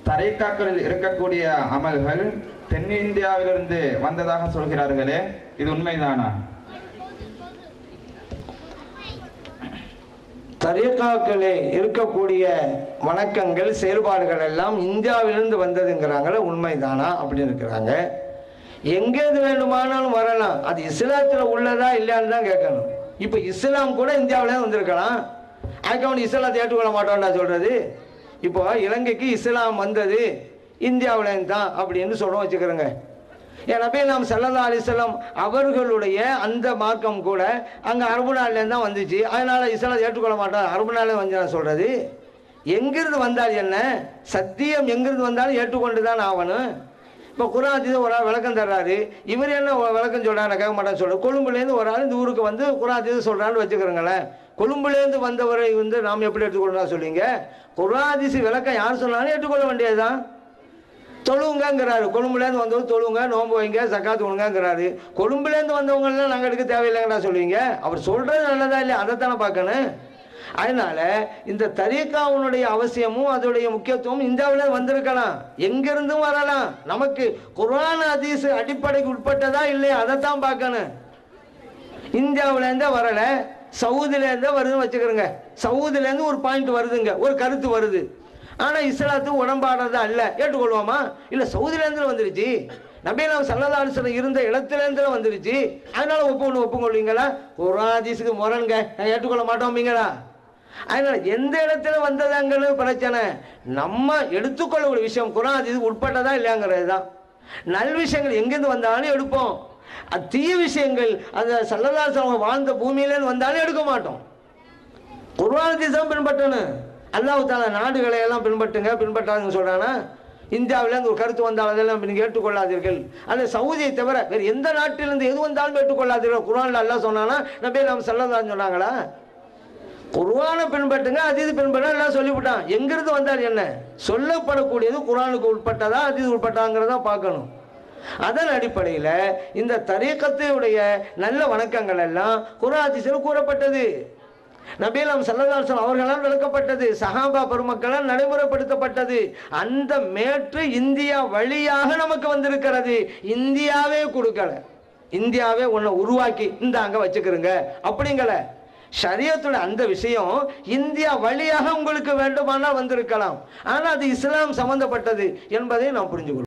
தரைக்காக்களில் இருக்கக்கூடிய அமல்கள் தென்னிந்தியாவிலிருந்து வந்ததாக சொல்கிறார்களே, இது உண்மைதானா? தரீக்காக்களே இருக்கக்கூடிய வணக்கங்கள் செயல்பாடுகள் எல்லாம் இந்தியாவிலிருந்து வந்ததுங்கிறாங்களே, உண்மைதானா அப்படின்னு இருக்கிறாங்க. எங்கேருந்து வேண்டுமானாலும் வரலாம், அது இஸ்லாத்தில் உள்ளதா இல்லையான்னு தான் கேட்கணும். இப்போ இஸ்லாம் கூட இந்தியாவிலே வந்திருக்கலாம், அதுக்கு அவன் இஸ்லாத்தை ஏற்றுக்கொள்ள மாட்டான்டா சொல்றது. இப்போ இலங்கைக்கு இஸ்லாம் வந்தது இந்தியாவிலேருந்து தான் அப்படின்னு சொல்ல வச்சுக்கிறோங்க. நபி நாம் ஸல்லல்லாஹு அலைஹி வஸல்லம் அவர்களுடைய அந்த மார்க்கம் கூட அங்கே அரபு நாட்டிலேருந்து தான் வந்துச்சு, அதனால இஸ்லாத்தை ஏற்றுக்கொள்ள மாட்டான், அரபு நாளே வந்து சொல்றது. எங்கிருந்து வந்தால் என்ன, சத்தியம் எங்கிருந்து வந்தாலும் ஏற்றுக்கொண்டு தான் ஆகணும். இப்போ குர்ஆன் ஒரு ஆள் விளக்கம் தர்றாரு, இவர் என்ன விளக்கம் சொல்றாரு கேட்க மாட்டேன்னு சொல்றாரு. கொழும்புலேருந்து ஒரு ஆள் இந்த ஊருக்கு வந்து குர்ஆன் சொல்றான்னு வச்சுக்கிறோங்களேன். கொழும்புலேருந்து வந்தவரை வந்து நாம் எப்படி எடுத்துக்கொள்ளலாம் சொல்லுவீங்க? குர்ஆன் விளக்கம் யார் சொன்னாலும் ஏற்றுக்கொள்ள வேண்டியதுதான். தொழுவுங்கிறாரு, கொழும்புலேருந்து வந்தவங்க தொழுவுங்க, நோன்பு வைங்க, சக்காத்து கொடுங்கிறாரு. கொழும்புலேருந்து வந்தவங்கலாம் நாங்கள் எடுக்க தேவையில்லைங்கடா சொல்லுவீங்க. அவர் சொல்றது நல்லதா இல்லையா அதைத்தானே பார்க்கணும். அதனால இந்த தரீக்காவுடைய அவசியமும் அதோடைய முக்கியத்துவம் இந்தியாவில வந்திருக்கலாம், எங்கிருந்தும் வரலாம். நமக்கு குர்ஆன் ஹதீஸ் அடிப்படைக்கு உட்பட்டதா இல்லையா அதைத்தான் பார்க்கணும். இந்தியாவிலேருந்தே வரல, சவுதியிலேருந்தே வருதுன்னு வச்சுக்கிறோங்க. சவுதியிலேருந்து ஒரு பாயிண்ட் வருதுங்க, ஒரு கருத்து வருது, ஆனால் இஸ்லாத்துக்கு உடம்பாடுறதா இல்லை, ஏற்றுக்கொள்வோமா? இல்லை, சவுதியிலேருந்து வந்துருச்சு, நபி நாம் ஸல்லல்லாஹு அலைஹி வஸல்லம் இருந்த இடத்துலேருந்து வந்துருச்சு, அதனால ஒப்புக்கொள்வீங்களா? குர்ஆன் ஹதீஸுக்கு முரண்க, நான் ஏற்றுக்கொள்ள மாட்டோம்பீங்களா? அதனால எந்த இடத்துல வந்ததாங்கிறது பிரச்சனை, நம்ம எடுத்துக்கொள்ளக்கூடிய விஷயம் குர்ஆன் ஹதீஸுக்கு உட்பட்டதா இல்லையாங்கிறது தான். நல் விஷயங்கள் எங்கேருந்து வந்தாலும் எடுப்போம், அது தீய விஷயங்கள் அந்த ஸல்லல்லாஹு அலைஹி வஸல்லம் வாழ்ந்த பூமியிலேருந்து வந்தாலும் எடுக்க மாட்டோம். குர்ஆன் ஹதீஸ் தான் பின்பற்றணும். அல்லாஹ் தஆலா நாடுகளை எல்லாம் பின்பற்றாதுன்னு சொல்றானா? இந்தியாவிலேருந்து ஒரு கருத்து வந்தால் அதெல்லாம் நீங்கள் ஏற்றுக்கொள்ளாதீர்கள், அல்லது சவுதியை தவிர வேறு எந்த நாட்டிலிருந்து எது வந்தாலும் ஏற்றுக்கொள்ளாதீர்கள் குர்ஆன்ல அல்லாஹ் சொன்னானா? நபி நாம் ஸல்லல்லாஹு சொன்னாங்களா? குர்ஆனை பின்பற்றுங்க, ஹதீஸ் பின்பற்ற எல்லாம் சொல்லிவிட்டான். எங்கிருந்து வந்தால் என்ன, சொல்லப்படக்கூடியது குர்ஆனுக்கு உட்பட்டதா ஹதீஸ் உட்பட்டாங்கிறத பார்க்கணும். அதன் அடிப்படையில் இந்த தரீக்கத்துடைய நல்ல வணக்கங்கள் எல்லாம் குர்ஆன் ஹதீஸில் கூறப்பட்டது, நபி நாம் ஸல்லல்லாஹு அலைஹி வஸல்லம் அவர்களால் விளக்கப்பட்டது, சஹாபா பெருமக்களால் நடைமுறைப்படுத்தப்பட்டது. அந்த மேற்று இந்தியா வழியாக நமக்கு வந்திருக்கிறது. இந்தியாவே கொடுக்கல, இந்தியாவே ஒன்றை உருவாக்கி இந்த அங்க வச்சுக்கிறங்க அப்படிங்கல. ஷரியத்தோட அந்த விஷயம் இந்தியா வழியாக உங்களுக்கு வேண்டுமானால் வந்திருக்கலாம், ஆனால் அது இஸ்லாம் சம்பந்தப்பட்டது என்பதை நாம் புரிஞ்சுக்கணும்.